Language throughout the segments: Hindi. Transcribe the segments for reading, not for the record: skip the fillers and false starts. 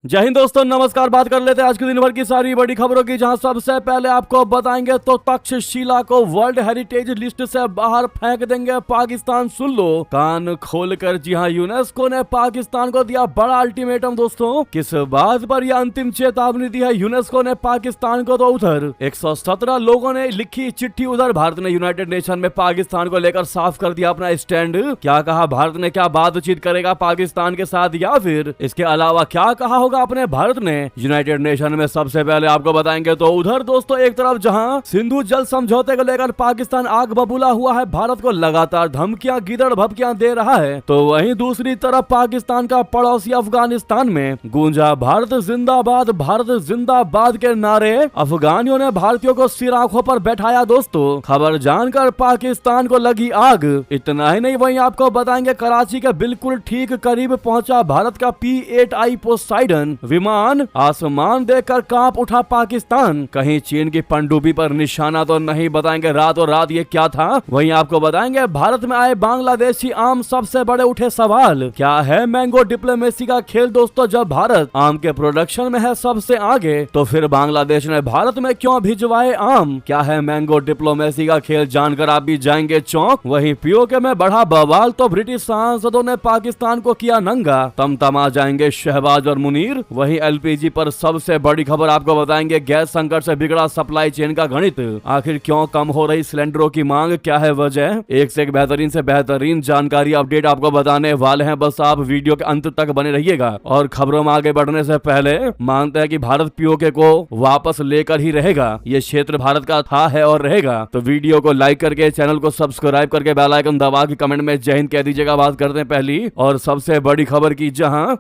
जय हिंद दोस्तों, नमस्कार। बात कर लेते हैं आज के दिन भर की सारी बड़ी खबरों की, जहां सबसे पहले आपको बताएंगे तो तक्षशिला को वर्ल्ड हेरिटेज लिस्ट से बाहर फेंक देंगे पाकिस्तान। सुन लो कान खोलकर, जी हां, यूनेस्को ने पाकिस्तान को दिया बड़ा अल्टीमेटम। दोस्तों, किस बात पर यह अंतिम चेतावनी दी है यूनेस्को ने पाकिस्तान को? तो उधर 117 लोगों ने लिखी चिट्ठी, उधर भारत ने यूनाइटेड नेशन में पाकिस्तान को लेकर साफ कर दिया अपना स्टैंड। क्या कहा भारत ने? क्या बातचीत करेगा पाकिस्तान के साथ, या फिर इसके अलावा क्या कहा होगा अपने भारत ने यूनाइटेड नेशन में? सबसे पहले आपको बताएंगे। तो उधर दोस्तों एक तरफ जहां सिंधु जल समझौते को लेकर पाकिस्तान आग बबूला हुआ है, भारत को लगातार धमकियां गिदड़ भपकियां दे रहा है, तो वहीं दूसरी तरफ पाकिस्तान का पड़ोसी अफगानिस्तान में गूंजा भारत जिंदाबाद के नारे। अफगानियों ने भारतीयों को सिर आंखों पर बैठाया। दोस्तों, खबर जानकर पाकिस्तान को लगी आग। इतना ही नहीं, वहीं आपको बताएंगे कराची के बिल्कुल ठीक करीब पहुंचा भारत का P-8I पोसाइडन विमान। आसमान देखकर कांप उठा पाकिस्तान। कहीं चीन की पनडुब्बी पर निशाना तो नहीं? बताएंगे रातों रात ये क्या था। वहीं आपको बताएंगे भारत में आए बांग्लादेशी आम, सबसे बड़े उठे सवाल। क्या है मैंगो डिप्लोमेसी का खेल? दोस्तों, जब भारत आम के प्रोडक्शन में है सबसे आगे, तो फिर बांग्लादेश ने भारत में क्यों भिजवाए आम? क्या है मैंगो डिप्लोमेसी का खेल? जानकर आप भी जाएंगे चौंक। वहीं पीओके में बढ़ा बवाल, तो ब्रिटिश सांसदों ने पाकिस्तान को किया नंगा। तमतमा जाएंगे शहबाज और मुनीर। वहीं एलपीजी पर सबसे बड़ी खबर आपको बताएंगे, गैस संकट से बिगड़ा सप्लाई चेन का गणित। आखिर क्यों कम हो रही सिलेंडरों की मांग? क्या है वजह? एक से एक बेहतरीन से बेहतरीन जानकारी अपडेट आपको बताने वाले हैं। बस आप वीडियो के अंत तक बने रहिएगा। और खबरों में आगे बढ़ने से पहले मानते हैं कि भारत पीओके को वापस लेकर ही रहेगा। ये क्षेत्र भारत का था, है और रहेगा। तो वीडियो को लाइक करके, चैनल को सब्सक्राइब करके, बेल आइकन दबा के कमेंट में जय हिंद कह दीजिएगा। बात करते हैं पहली और सबसे बड़ी खबर की, जहां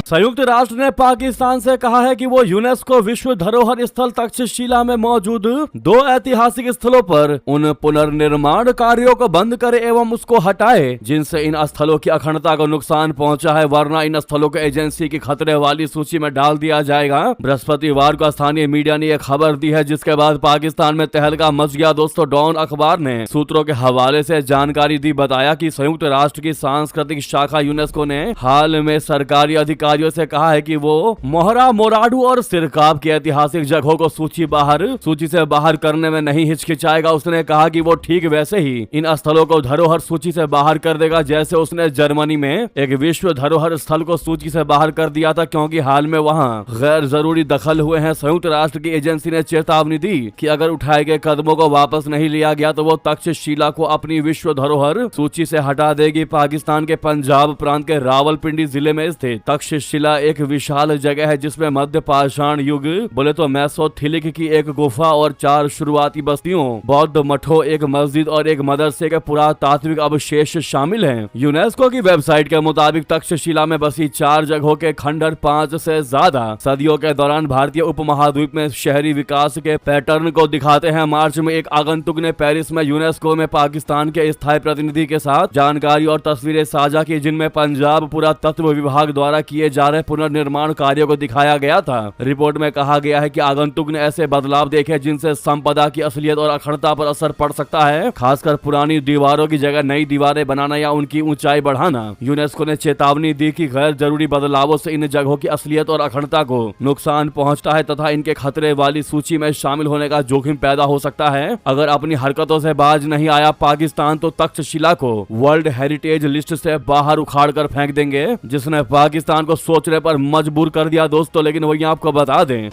संयुक्त राष्ट्र ने पाकिस्तान से कहा है कि वो यूनेस्को विश्व धरोहर स्थल तक्षशिला में मौजूद 2 ऐतिहासिक स्थलों पर उन पुनर्निर्माण कार्यों को बंद करे एवं उसको हटाए जिनसे इन स्थलों की अखंडता को नुकसान पहुंचा है, वरना इन स्थलों को एजेंसी की खतरे वाली सूची में डाल दिया जाएगा। बृहस्पतिवार को स्थानीय मीडिया ने यह खबर दी है, जिसके बाद पाकिस्तान में तहलका मच गया। दोस्तों, डॉन अखबार ने सूत्रों के हवाले से जानकारी दी, बताया कि संयुक्त राष्ट्र की सांस्कृतिक शाखा यूनेस्को ने हाल में सरकारी अधिकारियों से कहा है कि वो मोहरा, मोराडू और सिरकाब की ऐतिहासिक जगहों को सूची से बाहर करने में नहीं हिचकिचाएगा। उसने कहा कि वो ठीक वैसे ही इन स्थलों को धरोहर सूची से बाहर कर देगा, जैसे उसने जर्मनी में एक विश्व धरोहर स्थल को सूची से बाहर कर दिया था, क्योंकि हाल में वहां गैर जरूरी दखल हुए हैं। संयुक्त राष्ट्र की एजेंसी ने चेतावनी दी कि अगर उठाए गए कदमों को वापस नहीं लिया गया तो वो तक्षशिला को अपनी विश्व धरोहर सूची से हटा देगी। पाकिस्तान के पंजाब प्रांत के रावलपिंडी जिले में स्थित तक्षशिला एक विशाल जगह है, जिसमें मध्य पाषाण युग, बोले तो मेसोथिलिक की एक गुफा और 4 शुरुआती बस्तियों, बौद्ध मठों, एक मस्जिद और एक मदरसे के पुरातात्विक अवशेष शामिल हैं। यूनेस्को की वेबसाइट के मुताबिक तक्षशिला में बसी 4 जगहों के खंडहर 5 से ज्यादा सदियों के दौरान भारतीय उपमहाद्वीप में शहरी विकास के पैटर्न को दिखाते हैं। मार्च में एक आगंतुक ने पेरिस में यूनेस्को में पाकिस्तान के स्थायी प्रतिनिधि के साथ जानकारी और तस्वीरें साझा की, जिनमें पंजाब पुरातत्व विभाग द्वारा किए जा रहे पुनर्निर्माण कार्यों को दिखाया गया था। रिपोर्ट में कहा गया है कि आगंतुक ने ऐसे बदलाव देखे जिनसे संपदा की असलियत और अखंडता पर असर पड़ सकता है, खासकर पुरानी दीवारों की जगह नई दीवारें बनाना या उनकी ऊंचाई बढ़ाना। यूनेस्को ने चेतावनी दी कि गैर जरूरी बदलावों से इन जगहों की असलियत और अखंडता को नुकसान पहुंचता है तथा इनके खतरे वाली सूची में शामिल होने का जोखिम पैदा हो सकता है। अगर अपनी हरकतों से बाज नहीं आया पाकिस्तान, तो तक्षशिला को वर्ल्ड हेरिटेज लिस्ट से बाहर उखाड़ कर फेंक देंगे, जिसने पाकिस्तान को सोचने पर मजबूर कर दिया। दोस्तों, लेकिन वही आपको बता दें,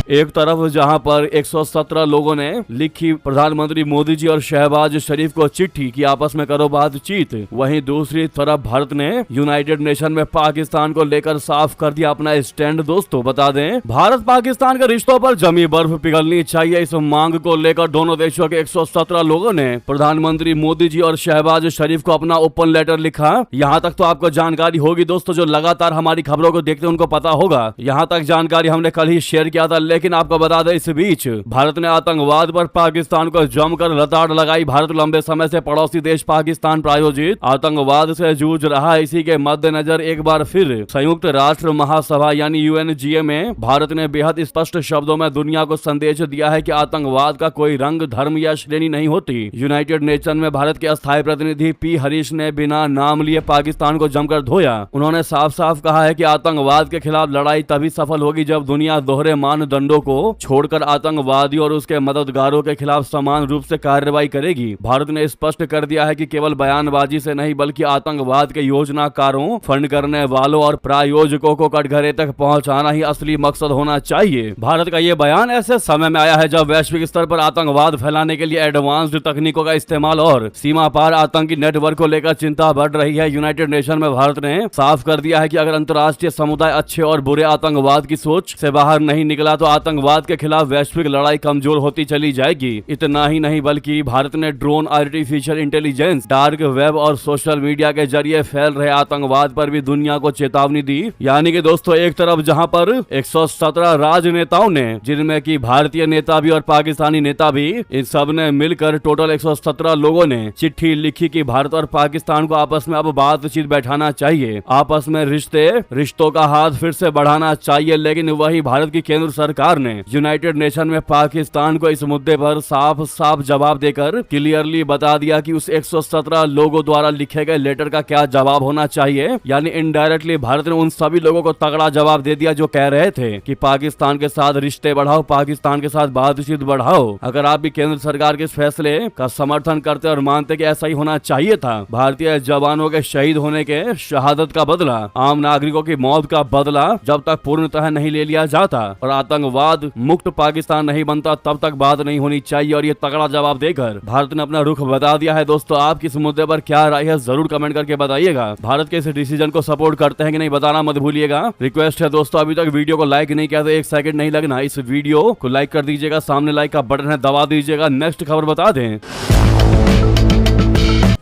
एक तरफ जहां पर 117 लोगों ने लिखी प्रधानमंत्री मोदी जी और शहबाज शरीफ को चिट्ठी कि आपस में करो बातचीत, वहीं दूसरी तरफ भारत ने यूनाइटेड नेशन में पाकिस्तान को लेकर साफ कर दिया अपना स्टैंड। दोस्तों, बता दें, भारत पाकिस्तान के रिश्तों पर जमी बर्फ पिघलनी चाहिए, इस मांग को लेकर दोनों देशों के 117 लोगों ने प्रधानमंत्री मोदी जी और शहबाज शरीफ को अपना ओपन लेटर लिखा। यहाँ तक तो आपको जानकारी होगी दोस्तों, जो लगातार हमारी खबरों को देखते हैं उनको पता होगा। यहाँ तक जानकारी हमने कल ही शेयर किया था, लेकिन आपको बता दें इस बीच भारत ने आतंकवाद पर पाकिस्तान को जमकर लताड़ लगाई। भारत लंबे समय से पड़ोसी देश पाकिस्तान प्रायोजित आतंकवाद से जूझ रहा है। इसी के मद्देनजर एक बार फिर संयुक्त राष्ट्र महासभा यानी यूएनजीए में भारत ने बेहद स्पष्ट शब्दों में दुनिया को संदेश दिया है कि आतंकवाद का कोई रंग, धर्म या श्रेणी नहीं होती। यूनाइटेड नेशन में भारत के अस्थायी प्रतिनिधि पी हरीश ने बिना नाम लिए पाकिस्तान को जमकर धोया। उन्होंने साफ साफ कहा है कि आतंकवाद के खिलाफ लड़ाई तभी सफल होगी जब दुनिया दोहरे मानदंडों को छोड़कर आतंकवादियों और उसके मददगारों के खिलाफ समान रूप से कार्रवाई करेगी। भारत ने स्पष्ट कर दिया है कि केवल बयानबाजी से नहीं बल्कि आतंकवाद के योजनाकारों, फंड करने वालों और प्रायोजकों को कटघरे तक पहुंचाना ही असली मकसद होना चाहिए। भारत का ये बयान ऐसे समय में आया है जब वैश्विक स्तर पर आतंकवाद फैलाने के लिए एडवांस्ड तकनीकों का इस्तेमाल और सीमा पार आतंकी नेटवर्क को लेकर चिंता बढ़ रही है। यूनाइटेड नेशन में भारत ने साफ कर दिया है कि अगर अंतर्राष्ट्रीय समुदाय अच्छे और बुरे आतंकवाद की सोच से बाहर नहीं निकला तो आतंकवाद के खिलाफ वैश्विक लड़ाई कमजोर होती चली जाएगी। इतना ही नहीं बल्कि भारत ने drone, artificial intelligence, dark web और सोशल मीडिया के जरिए फैल रहे आतंकवाद पर भी दुनिया को चेतावनी दी। यानी कि दोस्तों एक तरफ जहां पर 117 राजनेताओं ने, जिनमें कि भारतीय नेता भी और पाकिस्तानी नेता भी, इन सब ने मिलकर टोटल 117 लोगों ने चिट्ठी लिखी कि भारत और पाकिस्तान को आपस में अब बातचीत बैठाना चाहिए, आपस में रिश्तों का हाथ फिर से बढ़ाना चाहिए। लेकिन वही भारत की केंद्र सरकार ने यूनाइटेड नेशन में पाकिस्तान को इस मुद्दे पर साफ साफ जवाब देकर क्लियरली बता दिया कि उस 117 लोगों द्वारा लिखे गए लेटर का क्या जवाब होना चाहिए। यानी इनडायरेक्टली भारत ने उन सभी लोगों को तगड़ा जवाब दे दिया जो कह रहे थे कि पाकिस्तान के साथ रिश्ते बढ़ाओ, पाकिस्तान के साथ बातचीत बढ़ाओ। अगर आप भी केंद्र सरकार के इस फैसले का समर्थन करते और मानते कि ऐसा ही होना चाहिए था, भारतीय जवानों के शहीद होने के शहादत का बदला, आम नागरिकों की मौत का बदला जब तक पूर्णतः नहीं ले लिया जाता और आतंकवाद मुक्त पाकिस्तान नहीं बनता तब तक बात नहीं होनी चाहिए। और ये तगड़ा जवाब देकर भारत ने अपना रुख बता दिया है। दोस्तों आप किस मुद्दे पर क्या राय है जरूर कमेंट करके बताइएगा। भारत के इस डिसीजन को सपोर्ट करते हैं कि नहीं बताना मत भूलिएगा। रिक्वेस्ट है दोस्तों, अभी तक वीडियो को लाइक नहीं किया तो 1 सेकंड नहीं लगना, इस वीडियो को लाइक कर दीजिएगा, सामने लाइक का बटन है दबा दीजिएगा। नेक्स्ट खबर बता दें,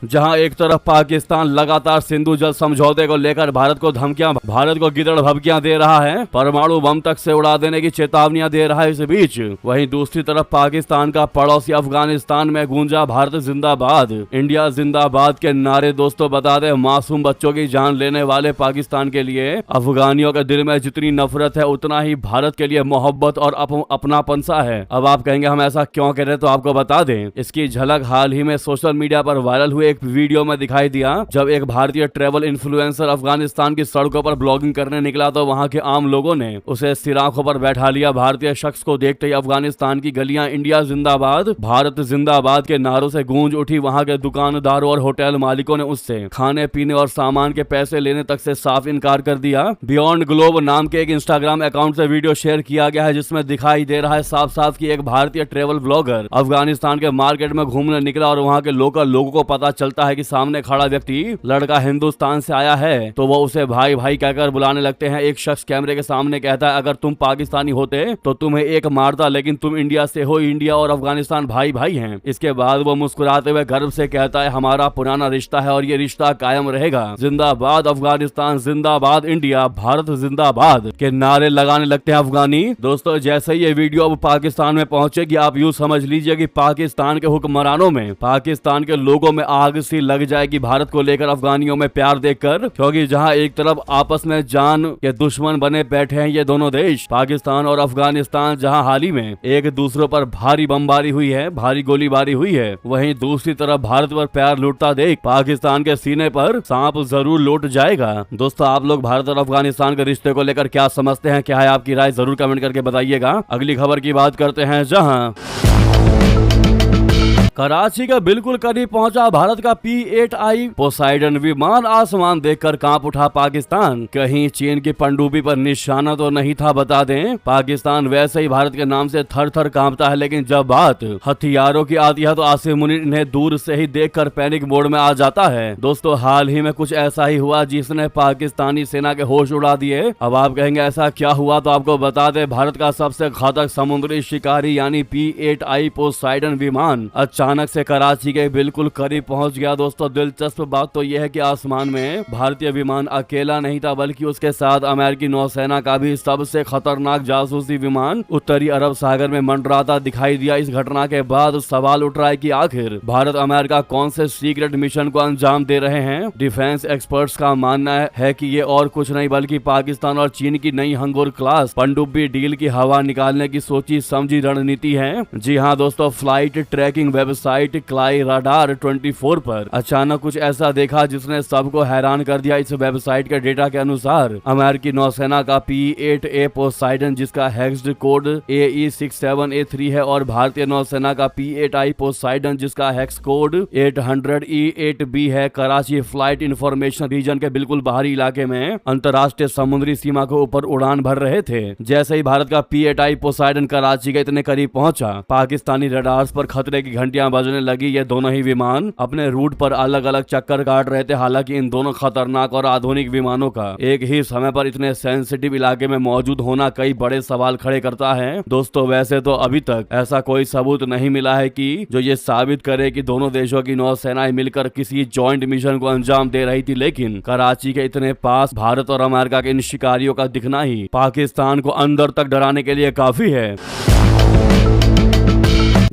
जहां एक तरफ पाकिस्तान लगातार सिंधु जल समझौते को लेकर भारत को गिदड़ भभकियां दे रहा है, परमाणु बम तक से उड़ा देने की चेतावनियां दे रहा है। इस बीच वहीं दूसरी तरफ पाकिस्तान का पड़ोसी अफगानिस्तान में गूंजा भारत जिंदाबाद, इंडिया जिंदाबाद के नारे। दोस्तों बता दें, मासूम बच्चों की जान लेने वाले पाकिस्तान के लिए अफगानियों के दिल में जितनी नफरत है उतना ही भारत के लिए मोहब्बत और अपनापन सा है। अब आप कहेंगे हम ऐसा क्यों कह रहे, तो आपको बता दें, इसकी झलक हाल ही में सोशल मीडिया पर वायरल हुए एक वीडियो में दिखाई दिया जब एक भारतीय ट्रैवल इन्फ्लुएंसर अफगानिस्तान की सड़कों पर ब्लॉगिंग करने निकला तो वहां के आम लोगों ने उसे सिराखों पर बैठा लिया। भारतीय शख्स को देखते ही अफगानिस्तान की गलियां इंडिया जिंदाबाद, भारत जिंदाबाद के नारों से गूंज उठी। वहां के दुकानदारों और होटल मालिकों ने उससे खाने पीने और सामान के पैसे लेने तक से साफ इनकार कर दिया। बियॉन्ड ग्लोब नाम के एक इंस्टाग्राम अकाउंट से वीडियो शेयर किया गया है जिसमें दिखाई दे रहा है साफ साफ कि एक भारतीय ट्रैवल ब्लॉगर अफगानिस्तान के मार्केट में घूमने निकला और वहां के लोकल लोगों को पता चलता है कि सामने खड़ा व्यक्ति लड़का हिंदुस्तान से आया है तो वो उसे भाई भाई कहकर बुलाने लगते हैं। एक शख्स कैमरे के सामने कहता है, अगर तुम पाकिस्तानी होते तो तुम्हें एक मारता, लेकिन तुम इंडिया से हो, इंडिया और अफगानिस्तान भाई भाई हैं। इसके बाद वो मुस्कुराते हुए गर्व से कहता है, हमारा पुराना रिश्ता है और ये रिश्ता कायम रहेगा। जिंदाबाद अफगानिस्तान, जिंदाबाद इंडिया, भारत जिंदाबाद के नारे लगाने लगते हैं अफगानी। दोस्तों जैसे ही ये वीडियो अब पाकिस्तान में पहुंचेगी, आप यूं समझ लीजिए कि पाकिस्तान के हुक्मरानों में, पाकिस्तान के लोगों में आग सी लग जाएगी भारत को लेकर अफगानियों में प्यार देखकर। क्योंकि जहां एक तरफ आपस में जान के दुश्मन बने बैठे हैं ये दोनों देश, पाकिस्तान और अफगानिस्तान, जहां हाल ही में एक दूसरों पर भारी बमबारी हुई है, भारी गोलीबारी हुई है, वहीं दूसरी तरफ भारत पर प्यार लूटता देख पाकिस्तान के सीने पर सांप जरूर लौट जाएगा। दोस्तों आप लोग भारत और अफगानिस्तान के रिश्ते को लेकर क्या समझते हैं, क्या है आपकी राय, जरूर कमेंट करके बताइएगा। अगली खबर की बात करते हैं, जहां कराची के बिल्कुल करीब पहुंचा भारत का P-8I पोसाइडन विमान। आसमान देखकर कांप उठा पाकिस्तान, कहीं चीन की पनडुब्बी पर निशाना तो नहीं था। बता दें, पाकिस्तान वैसे ही भारत के नाम से थर थर कांपता है, लेकिन जब बात हथियारों की आती है तो आसिम मुनीर इन्हें दूर से ही देखकर पैनिक मोड में आ जाता है। दोस्तों हाल ही में कुछ ऐसा ही हुआ जिसने पाकिस्तानी सेना के होश उड़ा दिए। अब आप कहेंगे ऐसा क्या हुआ, तो आपको बता दें, भारत का सबसे घातक समुद्री शिकारी यानी P-8I पोसाइडन विमान अचानक से कराची के बिल्कुल करीब पहुंच गया। दोस्तों दिलचस्प बात तो यह है कि आसमान में भारतीय विमान अकेला नहीं था, बल्कि उसके साथ अमेरिकी नौसेना का भी सबसे खतरनाक जासूसी विमान उत्तरी अरब सागर में मंडराता दिखाई दिया। इस घटना के बाद सवाल उठ रहा है कि आखिर भारत अमेरिका कौन से सीक्रेट मिशन को अंजाम दे रहे हैं। डिफेंस एक्सपर्ट्स का मानना है कि ये और कुछ नहीं बल्कि पाकिस्तान और चीन की नई हंगोर क्लास पनडुब्बी डील की हवा निकालने की सोची समझी रणनीति है। जी हाँ दोस्तों, फ्लाइट ट्रैकिंग वेबसाइट क्लाई राडार 24 पर अचानक कुछ ऐसा देखा जिसने सबको हैरान कर दिया। इस वेबसाइट के डेटा के अनुसार अमेरिकी नौसेना का P-8A पोसाइडन, जिसका हेक्स्ड कोड AE-67A3 है, और भारतीय नौसेना का P-8I पोसाइडन, जिसका हेक्स कोड 800E-8B है, कराची फ्लाइट इंफॉर्मेशन रीजन के बिल्कुल बाहरी इलाके में अंतर्राष्ट्रीय समुद्री सीमा के ऊपर उड़ान भर रहे थे। जैसे ही भारत का P-8I पोसाइडन कराची के इतने करीब पहुंचा, पाकिस्तानी रडार्स पर खतरे की घंटियां बजने लगी। ये दोनों ही विमान अपने रूट पर अलग अलग चक्कर काट रहे थे। हालांकि इन दोनों खतरनाक और आधुनिक विमानों का एक ही समय पर इतने सेंसिटिव इलाके में मौजूद होना कई बड़े सवाल खड़े करता है। दोस्तों वैसे तो अभी तक ऐसा कोई सबूत नहीं मिला है कि जो ये साबित करे कि दोनों देशों की नौसेनाएं मिलकर किसी जॉइंट मिशन को अंजाम दे रही थी, लेकिन कराची के इतने पास भारत और अमेरिका के इन शिकारियों का दिखना ही पाकिस्तान को अंदर तक डराने के लिए काफी है।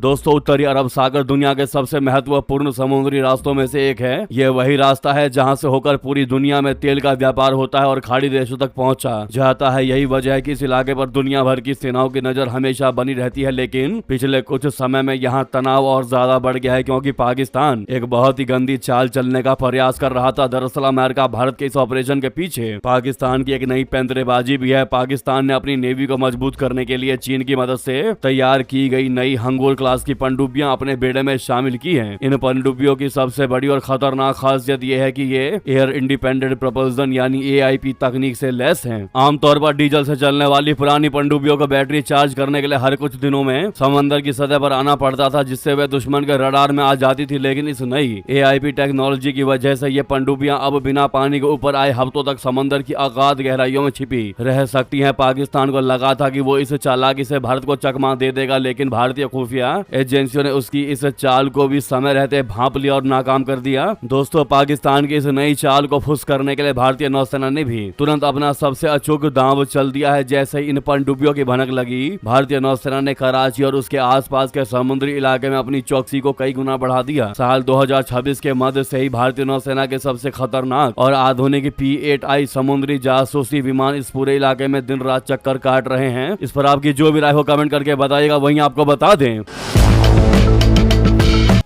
दोस्तों उत्तरी अरब सागर दुनिया के सबसे महत्वपूर्ण समुद्री रास्तों में से एक है। यह वही रास्ता है जहां से होकर पूरी दुनिया में तेल का व्यापार होता है और खाड़ी देशों तक पहुंचा जाता है। यही वजह है कि इस इलाके पर दुनिया भर की सेनाओं की नजर हमेशा बनी रहती है। लेकिन पिछले कुछ समय में यहाँ तनाव और ज्यादा बढ़ गया है, क्योंकि पाकिस्तान एक बहुत ही गंदी चाल चलने का प्रयास कर रहा था। दरअसल अमेरिका भारत के इस ऑपरेशन के पीछे पाकिस्तान की एक नई पैंतरेबाजी भी है। पाकिस्तान ने अपनी नेवी को मजबूत करने के लिए चीन की मदद से तैयार की गई नई हंगोर क्लास की पनडुब्बियां अपने बेड़े में शामिल की हैं। इन पनडुब्बियों की सबसे बड़ी और खतरनाक खासियत यह है कि ये एयर इंडिपेंडेंट प्रोपल्सन यानी AIP तकनीक से लैस हैं। आमतौर पर डीजल से चलने वाली पुरानी पनडुब्बियों को बैटरी चार्ज करने के लिए हर कुछ दिनों में समंदर की सतह पर आना पड़ता था, जिससे वे दुश्मन के रडार में आ जाती थी। लेकिन इस नई AIP टेक्नोलॉजी की वजह से ये पनडुब्बियां अब बिना पानी के ऊपर आए हफ्तों तक समंदर की अगाध गहराइयों में छिपी रह सकती हैं। पाकिस्तान को लगा था कि वो इस चालाकी से भारत को चकमा दे देगा, लेकिन भारतीय खुफिया एजेंसियों ने उसकी इस चाल को भी समय रहते भांप लिया और नाकाम कर दिया। दोस्तों पाकिस्तान की इस नई चाल को फुस करने के लिए भारतीय नौसेना ने भी तुरंत अपना सबसे अचूक दांव चल दिया है। जैसे ही इन पनडुब्बियों की भनक लगी, भारतीय नौसेना ने कराची और उसके आसपास के समुद्री इलाके में अपनी चौकसी को कई गुना बढ़ा दिया। साल 2026 के मध्य से ही भारतीय नौसेना के सबसे खतरनाक और आधुनिक P-8I समुद्री जासूसी विमान इस पूरे इलाके में दिन रात चक्कर काट रहे हैं। इस पर आपकी जो भी राय हो कमेंट करके बताइएगा, वहीं आपको बता दें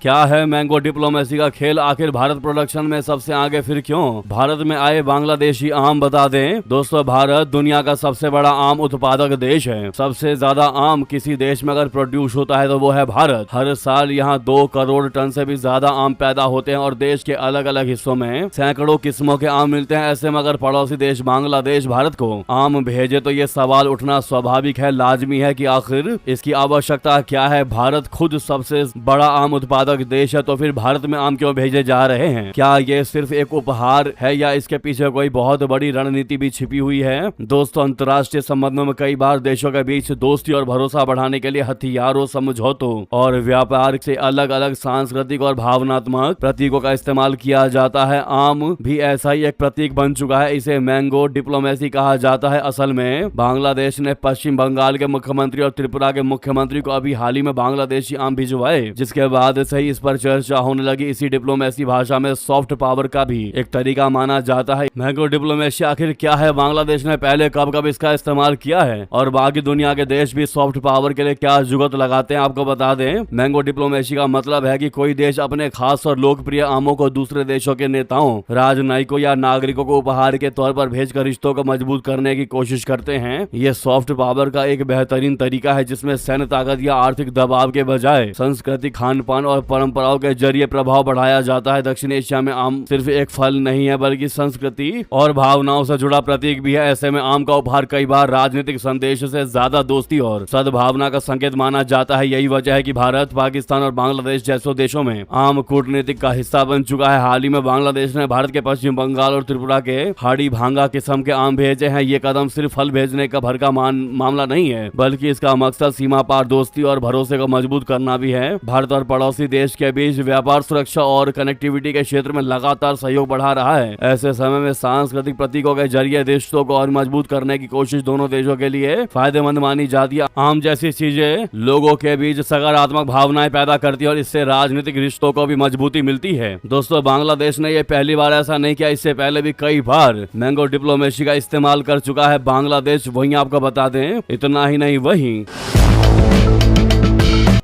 क्या है मैंगो डिप्लोमेसी का खेल। आखिर भारत प्रोडक्शन में सबसे आगे फिर क्यों? भारत में आए बांग्लादेशी आम बता दें। दोस्तों भारत दुनिया का सबसे बड़ा आम उत्पादक देश है। सबसे ज्यादा आम किसी देश में अगर प्रोड्यूस होता है तो वो है भारत। हर साल यहाँ 2 करोड़ टन से भी ज्यादा आम पैदा होते हैं और देश के अलग अलग हिस्सों में सैकड़ों किस्मों के आम मिलते हैं। ऐसे में अगर पड़ोसी देश बांग्लादेश भारत को आम भेजे तो ये सवाल उठना स्वाभाविक है, लाजमी है कि आखिर इसकी आवश्यकता क्या है। भारत खुद सबसे बड़ा आम उत्पादक देश है, तो फिर भारत में आम क्यों भेजे जा रहे हैं? क्या ये सिर्फ एक उपहार है या इसके पीछे कोई बहुत बड़ी रणनीति भी छिपी हुई है? दोस्तों अंतर्राष्ट्रीय संबंधों में कई बार देशों के बीच दोस्ती और भरोसा बढ़ाने के लिए हथियारों, समझौतों और व्यापार से अलग अलग सांस्कृतिक और भावनात्मक प्रतीकों का इस्तेमाल किया जाता है। आम भी ऐसा ही एक प्रतीक बन चुका है। इसे मैंगो डिप्लोमेसी कहा जाता है। असल में बांग्लादेश ने पश्चिम बंगाल के मुख्यमंत्री और त्रिपुरा के मुख्यमंत्री को अभी हाल ही में बांग्लादेशी आम भिजवाए, जिसके बाद से ही इस पर चर्चा होने लगी। इसी डिप्लोमेसी भाषा में सॉफ्ट पावर का भी एक तरीका माना जाता है। मैंगो डिप्लोमेसी आखिर क्या है? बांग्लादेश ने पहले कब कब इसका इस्तेमाल किया है और बाकी दुनिया के देश भी सॉफ्ट पावर के लिए क्या जुगत लगाते हैं, आपको बता दें। मैंगो डिप्लोमेसी का मतलब है कि कोई देश अपने खास और लोकप्रिय आमों को दूसरे देशों के नेताओं, राजनयिकों या नागरिकों को उपहार के तौर पर भेजकर रिश्तों को मजबूत करने की कोशिश करते हैं। ये सॉफ्ट पावर का एक बेहतरीन तरीका है, जिसमें सैन्य ताकत या आर्थिक दबाव के बजाय सांस्कृतिक, खान पान और परंपराओं के जरिए प्रभाव बढ़ाया जाता है। दक्षिण एशिया में आम सिर्फ एक फल नहीं है, बल्कि संस्कृति और भावनाओं से जुड़ा प्रतीक भी है। ऐसे में आम का उपहार कई बार राजनीतिक संदेश से ज्यादा दोस्ती और सद्भावना का संकेत माना जाता है। यही वजह है कि भारत, पाकिस्तान और बांग्लादेश जैसे देशों में आम कूटनीतिक का हिस्सा बन चुका है। हाल ही में बांग्लादेश ने भारत के पश्चिम बंगाल और त्रिपुरा के हाड़ी भांगा किस्म के आम भेजे हैं। ये कदम सिर्फ फल भेजने का भर का मामला नहीं है, बल्कि इसका मकसद सीमा पार दोस्ती और भरोसे को मजबूत करना भी है। भारत और पड़ोसी देश के बीच व्यापार, सुरक्षा और कनेक्टिविटी के क्षेत्र में लगातार सहयोग बढ़ा रहा है। ऐसे समय में सांस्कृतिक प्रतीकों के जरिए रिश्तों को और मजबूत करने की कोशिश दोनों देशों के लिए फायदेमंद मानी जाती है। आम जैसी चीजें लोगों के बीच सकारात्मक भावनाएं पैदा करती है और इससे राजनीतिक रिश्तों को भी मजबूती मिलती है। दोस्तों, बांग्लादेश ने ये पहली बार ऐसा नहीं किया, इससे पहले भी कई बार मैंगो डिप्लोमेसी का इस्तेमाल कर चुका है बांग्लादेश। वहीं आपको बता दें, इतना ही नहीं, वहीं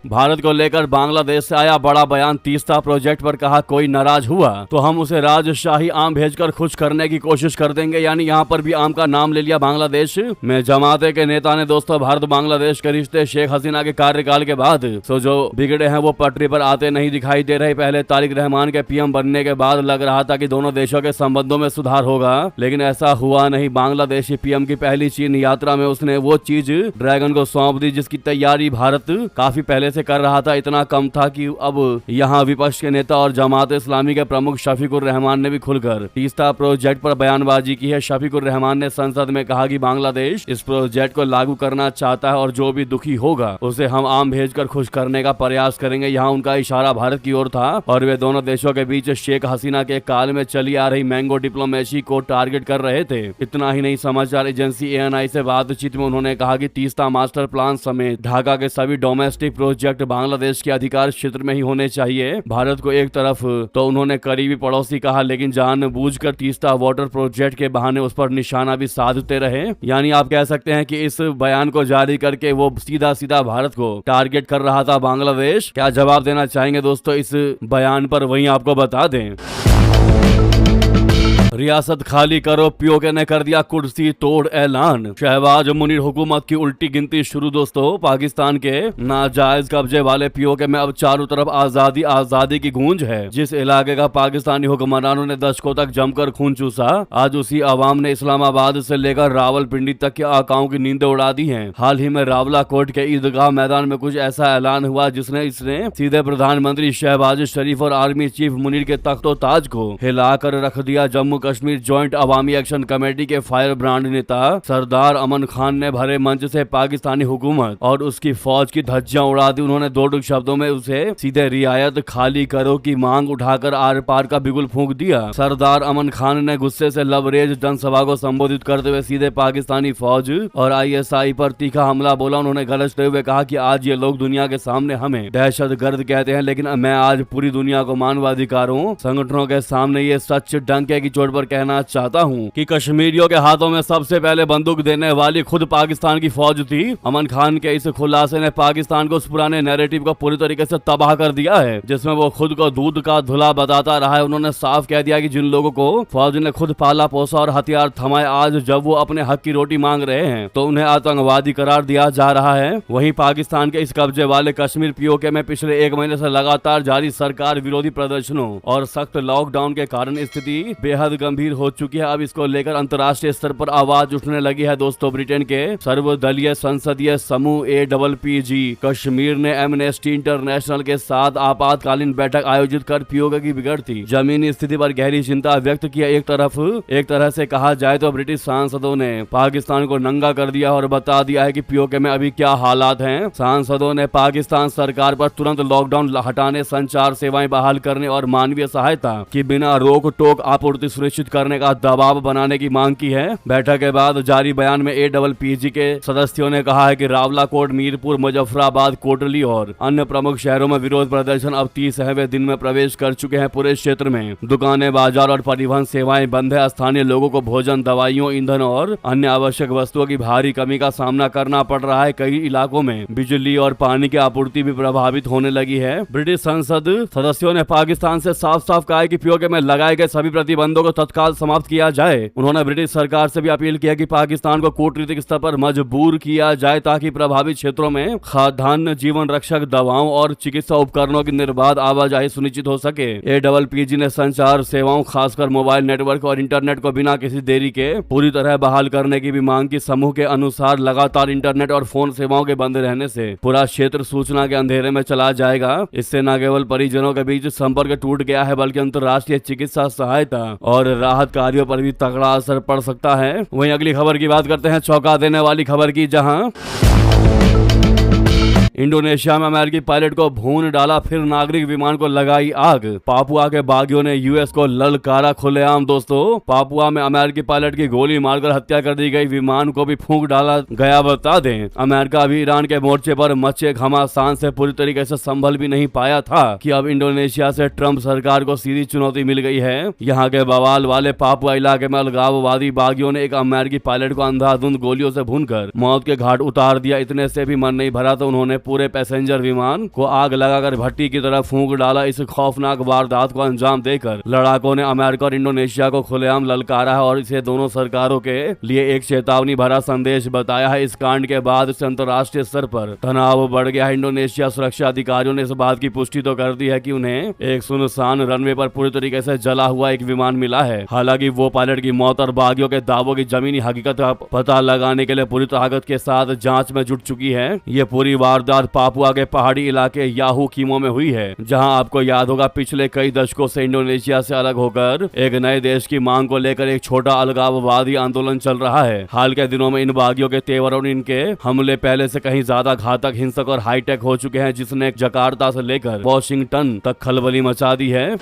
भारत को लेकर बांग्लादेश से आया बड़ा बयान। तीस्ता प्रोजेक्ट पर कहा, कोई नाराज हुआ तो हम उसे राजशाही आम भेजकर खुश करने की कोशिश कर देंगे। यानी यहाँ पर भी आम का नाम ले लिया बांग्लादेश में। जमाते के नेता ने दोस्तों भारत बांग्लादेश के रिश्ते शेख हसीना के कार्यकाल के बाद जो बिगड़े हैं वो पटरी पर आते नहीं दिखाई दे रहे। पहले तारिक रहमान के पीएम बनने के बाद लग रहा था कि दोनों देशों के संबंधों में सुधार होगा, लेकिन ऐसा हुआ नहीं। बांग्लादेशी पीएम की पहली चीन यात्रा में उसने वो चीज ड्रैगन को सौंप दी जिसकी तैयारी भारत काफी पहले से कर रहा था। इतना कम था कि अब यहाँ विपक्ष के नेता और जमात इस्लामी के प्रमुख शफीकुर रहमान ने भी खुलकर तीस्ता प्रोजेक्ट पर बयानबाजी की है। शफीकुर रहमान ने संसद में कहा कि बांग्लादेश इस प्रोजेक्ट को लागू करना चाहता है और जो भी दुखी होगा उसे हम आम भेजकर खुश करने का प्रयास करेंगे। यहाँ उनका इशारा भारत की ओर था और वे दोनों देशों के बीच शेख हसीना के काल में चली आ रही मैंगो डिप्लोमेसी को टारगेट कर रहे थे। इतना ही नहीं, समाचार एजेंसी ANI से बातचीत में उन्होंने कहा कि तीस्ता मास्टर प्लान समेत ढाका के सभी डोमेस्टिक प्रोजेक्ट बांग्लादेश के अधिकार क्षेत्र में ही होने चाहिए। भारत को एक तरफ तो उन्होंने करीबी पड़ोसी कहा, लेकिन जानबूझकर तीस्ता वाटर प्रोजेक्ट के बहाने उस पर निशाना भी साधते रहे। यानी आप कह सकते हैं कि इस बयान को जारी करके वो सीधा सीधा भारत को टारगेट कर रहा था बांग्लादेश। क्या जवाब देना चाहेंगे दोस्तों इस बयान पर, वहीं आपको बता दें। रियासत खाली करो, पीओके ने कर दिया कुर्सी तोड़ ऐलान। शहबाज मुनीर हुकूमत की उल्टी गिनती शुरू। दोस्तों, पाकिस्तान के नाजायज कब्जे वाले पीओके में अब चारों तरफ आजादी आजादी की गूंज है। जिस इलाके का पाकिस्तानी हुक्मरानों ने दशकों तक जमकर खून चूसा, आज उसी अवाम ने इस्लामाबाद से लेकर रावलपिंडी तक के आकाओं की नींदें उड़ा दी हैं। हाल ही में रावलाकोट के ईदगाह मैदान में कुछ ऐसा ऐलान हुआ जिसने सीधे प्रधानमंत्री शहबाज शरीफ और आर्मी चीफ मुनीर के तख्तो ताज को हिलाकर रख दिया। जम्मू कश्मीर जॉइंट अवामी एक्शन कमेटी के फायर ब्रांड नेता सरदार अमन खान ने भरे मंच से पाकिस्तानी हुकूमत और उसकी फौज की धज्जियां उड़ा दी। उन्होंने दो टूक शब्दों में उसे सीधे रियायत खाली करो की मांग उठाकर आर पार का बिगुल फूंक दिया। सरदार अमन खान ने गुस्से से लबरेज जनसभा को संबोधित करते हुए सीधे पाकिस्तानी फौज और ISI पर तीखा हमला बोला। उन्होंने गरजते हुए कहा कि आज ये लोग दुनिया के सामने हमें दहशतगर्द कहते हैं, लेकिन मैं आज पूरी दुनिया को मानवाधिकारों संगठनों के सामने ये सच डंके की चोट पर कहना चाहता हूं कि कश्मीरियों के हाथों में सबसे पहले बंदूक देने वाली खुद पाकिस्तान की फौज थी। अमन खान के इस खुलासे ने पाकिस्तान को उस पुराने नैरेटिव को पूरी तरीके से तबाह कर दिया है जिसमें वो खुद को दूध का धुला बताता रहा है। उन्होंने साफ कह दिया कि जिन लोगों को फौज ने खुद पाला पोसा और हथियार थमाए, आज जब वो अपने हक की रोटी मांग रहे हैं तो उन्हें आतंकवादी करार दिया जा रहा है। वहीं पाकिस्तान के इस कब्जे वाले कश्मीर पीओके में पिछले 1 महीने से लगातार जारी सरकार विरोधी प्रदर्शनों और सख्त लॉकडाउन के कारण स्थिति बेहद गंभीर हो चुकी है। अब इसको लेकर अंतर्राष्ट्रीय स्तर पर आवाज उठने लगी है। दोस्तों, ब्रिटेन के सर्वदलीय संसदीय समूह APPG कश्मीर ने एमनेस्टी इंटरनेशनल के साथ आपातकालीन बैठक आयोजित कर पीओके की बिगड़ती जमीनी स्थिति पर गहरी चिंता व्यक्त किया। एक तरह से कहा जाए तो ब्रिटिश सांसदों ने पाकिस्तान को नंगा कर दिया और बता दिया है कि पीओके में अभी क्या हालात हैं। सांसदों ने पाकिस्तान सरकार पर तुरंत लॉकडाउन हटाने, संचार सेवाएं बहाल करने और मानवीय सहायता की बिना रोक टोक आपूर्ति सुनिश्चित करने का दबाव बनाने की मांग की है। बैठक के बाद जारी बयान में APPG के सदस्यों ने कहा है कि रावलाकोट, मीरपुर, मुजफ्फराबाद, कोटली और अन्य प्रमुख शहरों में विरोध प्रदर्शन अब 30वें दिन में प्रवेश कर चुके हैं। पूरे क्षेत्र में दुकानें, बाजार और परिवहन सेवाएं बंद है। स्थानीय लोगों को भोजन, दवाइयों, ईंधन और अन्य आवश्यक वस्तुओं की भारी कमी का सामना करना पड़ रहा है। कई इलाकों में बिजली और पानी की आपूर्ति भी प्रभावित होने लगी है। ब्रिटिश संसद सदस्यों ने पाकिस्तान से साफ साफ कहा कि पीओके में लगाए गए सभी प्रतिबंधों को तत्काल समाप्त किया जाए। उन्होंने ब्रिटिश सरकार से भी अपील किया कि पाकिस्तान को कूटनीतिक स्तर पर मजबूर किया जाए ताकि प्रभावित क्षेत्रों में खाद्यान्न, जीवन रक्षक दवाओं और चिकित्सा उपकरणों की निर्बाध आवाजाही सुनिश्चित हो सके। APPG ने संचार सेवाओं, खासकर मोबाइल नेटवर्क और इंटरनेट को बिना किसी देरी के पूरी तरह बहाल करने की भी मांग की। समूह के अनुसार लगातार इंटरनेट और फोन सेवाओं के बंद रहने से पूरा क्षेत्र सूचना के अंधेरे में चला जाएगा। इससे न केवल परिजनों के बीच संपर्क टूट गया है बल्कि अंतर्राष्ट्रीय चिकित्सा सहायता और राहत कार्यों पर भी तगड़ा असर पड़ सकता है। वहीं अगली खबर की बात करते हैं, चौंका देने वाली खबर की, जहां इंडोनेशिया में अमेरिकी पायलट को भून डाला, फिर नागरिक विमान को लगाई आग। पापुआ के बागियों ने यूएस को ललकारा खुलेआम। दोस्तों, पापुआ में अमेरिकी पायलट की गोली मारकर हत्या कर दी गई, विमान को भी फूंक डाला गया। बता दें, अमेरिका भी ईरान के मोर्चे पर मचे घमासान से पूरी तरीके से संभल भी नहीं पाया था कि अब इंडोनेशिया से ट्रंप सरकार को सीधी चुनौती मिल गई है। यहाँ के बवाल वाले पापुआ इलाके में अलगाववादी बागियों ने एक अमेरिकी पायलट को अंधाधुंध गोलियों से भूनकर मौत के घाट उतार दिया। इतने से भी मन नहीं भरा तो उन्होंने पूरे पैसेंजर विमान को आग लगाकर भट्टी की तरह फूंक डाला। इस खौफनाक वारदात को अंजाम देकर लड़ाकों ने अमेरिका और इंडोनेशिया को खुलेआम ललकारा है और इसे दोनों सरकारों के लिए एक चेतावनी भरा संदेश बताया है। इस कांड के बाद से अंतर्राष्ट्रीय स्तर पर तनाव बढ़ गया है। इंडोनेशिया सुरक्षा अधिकारियों ने इस बात की पुष्टि तो कर दी है कि उन्हें एक सुनसान रनवे पर पूरी तरीके से जला हुआ एक विमान मिला है। हालांकि वो पायलट की मौत और बागियों के दावों की जमीनी हकीकत का पता लगाने के लिए पूरी ताकत के साथ जांच में जुट चुकी है। ये पूरी वारदात पापुआ के पहाड़ी इलाके याहू कीमो में हुई है, जहां आपको याद होगा पिछले कई दशकों से इंडोनेशिया से अलग होकर एक नए देश की मांग को लेकर एक छोटा अलगाववादी आंदोलन चल रहा है। हाल के दिनों में इन बागियों के तेवर और इनके हमले पहले से कहीं ज्यादा घातक, हिंसक और हाईटेक हो चुके हैं, जिसने जकार्ता से लेकर वॉशिंगटन तक खलबली मचा दी है।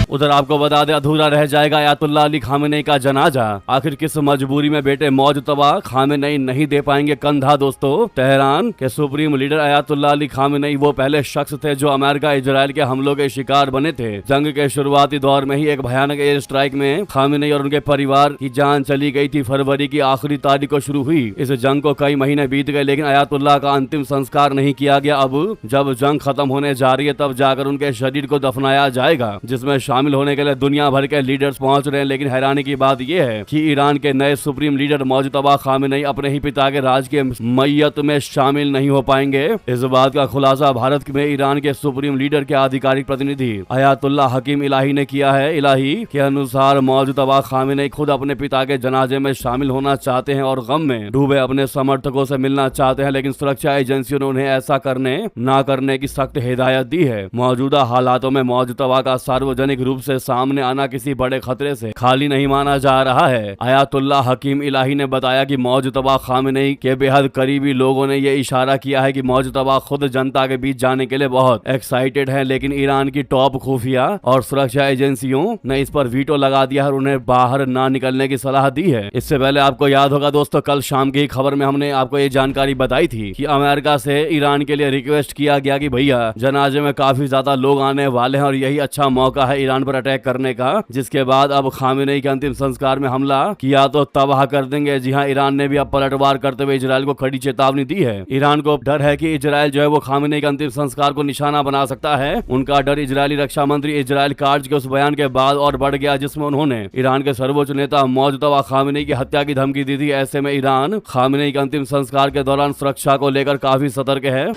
उधर आपको बता दें, अधूरा रह जाएगा अयातुल्ला अली खामेनेई का जनाजा। आखिर किस मजबूरी में बेटे मौजतबा खामेनेई नहीं दे पाएंगे कंधा। दोस्तों, तेहरान के supreme leader Ayatollah Ali Khamenei वो पहले शख्स थे जो अमेरिका इजराइल के हमलों के शिकार बने थे। जंग के शुरुआती दौर में ही एक भयानक एयर स्ट्राइक में खामेनेई और उनके परिवार की जान चली गई थी। फरवरी की आखिरी तारीख को शुरू हुई इस जंग को कई महीने बीत गए, लेकिन अयातुल्ला का अंतिम संस्कार नहीं किया गया। अब जब जंग खत्म होने जा रही है तब जाकर उनके शरीर को दफनाया जाएगा, जिसमें शामिल होने के लिए दुनिया भर के लीडर्स पहुंच रहे हैं। लेकिन हैरानी की बात यह है कि ईरान के नए सुप्रीम लीडर मौजतबा खामेनेई अपने ही पिता के राज के मैयत में शामिल नहीं हो पाएंगे। इस बात का खुलासा भारत में ईरान के सुप्रीम लीडर के आधिकारिक प्रतिनिधि अयातुल्ला हकीम इलाही ने किया है। इलाही के अनुसार मौजतबा खामेनेई खुद अपने पिता के जनाजे में शामिल होना चाहते हैं और गम में डूबे अपने समर्थकों से मिलना चाहते हैं, लेकिन सुरक्षा एजेंसियों ने उन्हें ऐसा ना करने की सख्त हिदायत दी है। मौजूदा हालातों में मौजतबा का सार्वजनिक रूप से सामने आना किसी बड़े खतरे से खाली नहीं माना जा रहा है। अयातुल्ला हकीम इलाही ने बताया कि मौजतबा खामेनेई के बेहद करीबी लोगों ने यह इशारा किया है कि मौजतबा खुद जनता के बीच जाने के लिए बहुत एक्साइटेड है, लेकिन ईरान की टॉप खुफिया और सुरक्षा एजेंसियों ने इस पर वीटो लगा दिया और उन्हें बाहर ना निकलने की सलाह दी है। इससे पहले आपको याद होगा दोस्तों, कल शाम की खबर में हमने आपको ये जानकारी बताई थी कि अमेरिका से ईरान के लिए रिक्वेस्ट किया गया कि भैया जनाजे में काफी ज्यादा लोग आने वाले हैं और यही अच्छा मौका है ईरान पर अटैक करने का, जिसके बाद अब खामेनेई के अंतिम संस्कार में हमला किया तो तबाह कर देंगे। जी हां, ईरान ने भी अब पलटवार करते हुए इजराइल को खड़ी चेतावनी दी है। ईरान को डर है कि इजराइल जो है वो खामेनेई के अंतिम संस्कार को निशाना बना सकता है। उनका डर इजरायली रक्षा मंत्री इजराइल काट्ज के उस बयान के बाद और बढ़ गया जिसमें उन्होंने ईरान के सर्वोच्च नेता मौजतबा खामेनेई की हत्या की धमकी दी थी। ऐसे में ईरान खामेनेई के अंतिम संस्कार के दौरान सुरक्षा को लेकर काफी सतर्क है।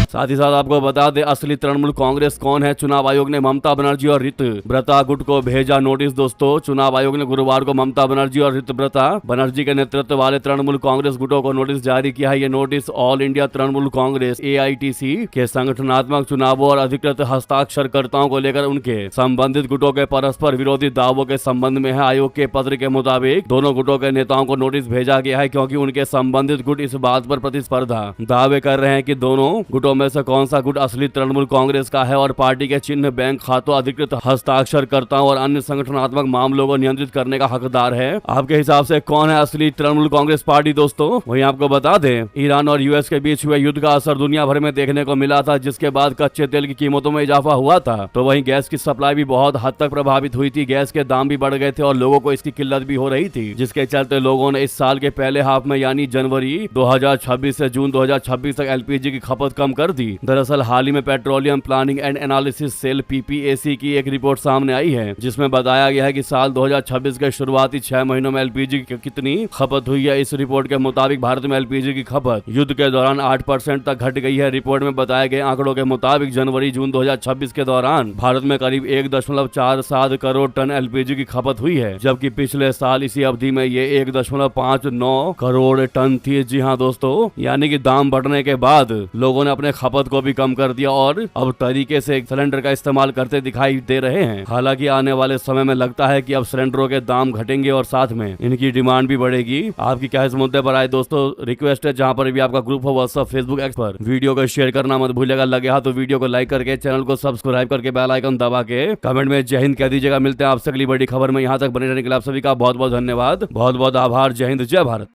साथ ही साथ आपको बता दें, असली तृणमूल कांग्रेस कौन है। चुनाव आयोग ने ममता बनर्जी और रित ब्रता गुट को भेजा नोटिस। दोस्तों, चुनाव आयोग ने गुरुवार को ममता बनर्जी और रित ब्रता बनर्जी के नेतृत्व वाले तृणमूल कांग्रेस गुटों को नोटिस जारी किया है। ये notice all India Trinamool Congress AITC के संगठनात्मक चुनावों और अधिकृत हस्ताक्षरकर्ताओं को लेकर उनके संबंधित गुटों के परस्पर विरोधी दावों के संबंध में है। आयोग के पत्र के मुताबिक दोनों गुटों के नेताओं को नोटिस भेजा गया है क्योंकि उनके संबंधित गुट इस बात पर प्रतिस्पर्धा दावे कर रहे हैं कि दोनों गुटों में से कौन सा गुट असली तृणमूल कांग्रेस का है और पार्टी के चिन्ह, बैंक खातों, अधिकृत हस्ताक्षरकर्ताओं और अन्य संगठनात्मक मामलों को नियंत्रित करने का हकदार है। आपके हिसाब से कौन है असली तृणमूल कांग्रेस पार्टी? दोस्तों, वहीं आपको बता दें, ईरान और यूएस के बीच हुए युद्ध का असर दुनिया भर में देखने को मिला था, जिसके बाद कच्चे तेल की कीमतों में इजाफा हुआ था। तो वहीं गैस की सप्लाई भी बहुत हद तक प्रभावित हुई थी। गैस के दाम भी बढ़ गए थे और लोगों को इसकी किल्लत भी हो रही थी, जिसके चलते लोगों ने इस साल के पहले हाफ में यानी जनवरी 2026 से जून 2026 तक LPG की खपत कम कर दी। दरअसल हाल ही में petroleum planning and analysis cell PPAC की एक रिपोर्ट सामने आई है, जिसमें बताया गया है कि साल 2026 के शुरुआती 6 महीनों में LPG की कितनी खपत हुई है। इस रिपोर्ट के मुताबिक भारत में LPG की खपत युद्ध के दौरान 8% तक घट गई है। रिपोर्ट में बताए गए आंकड़ों के मुताबिक जनवरी-जून 2026 के दौरान भारत में करीब 1.47 करोड़ टन LPG की खपत हुई है, जबकि पिछले साल इसी अवधि में ये 1.59 करोड़ टन थी। जी हाँ दोस्तों, यानी कि दाम बढ़ने के बाद लोगों ने अपने खपत को भी कम कर दिया और अब तरीके से सिलेंडर का इस्तेमाल करते दिखाई दे रहे हैं। हालांकि आने वाले समय में लगता है कि अब सिलेंडरों के दाम घटेंगे और साथ में इनकी डिमांड भी बढ़ेगी। आपकी क्या इस मुद्दे पर आए दोस्तों? रिक्वेस्ट है जहां पर भी आपका ग्रुप हो व्हाट्सएप, फेसबुक, एक्स पर, वीडियो को शेयर करना मत भूलिएगा। लगे हाथ तो वीडियो को लाइक करके, चैनल को सब्सक्राइब करके, बेल आइकन दबा के कमेंट में जय हिंद कह दीजिएगा। मिलते हैं आपसे अगली बड़ी खबर में। यहाँ तक बने रहने के लिए आप सभी का बहुत बहुत धन्यवाद, बहुत बहुत आभार। जय हिंद, जय भारत।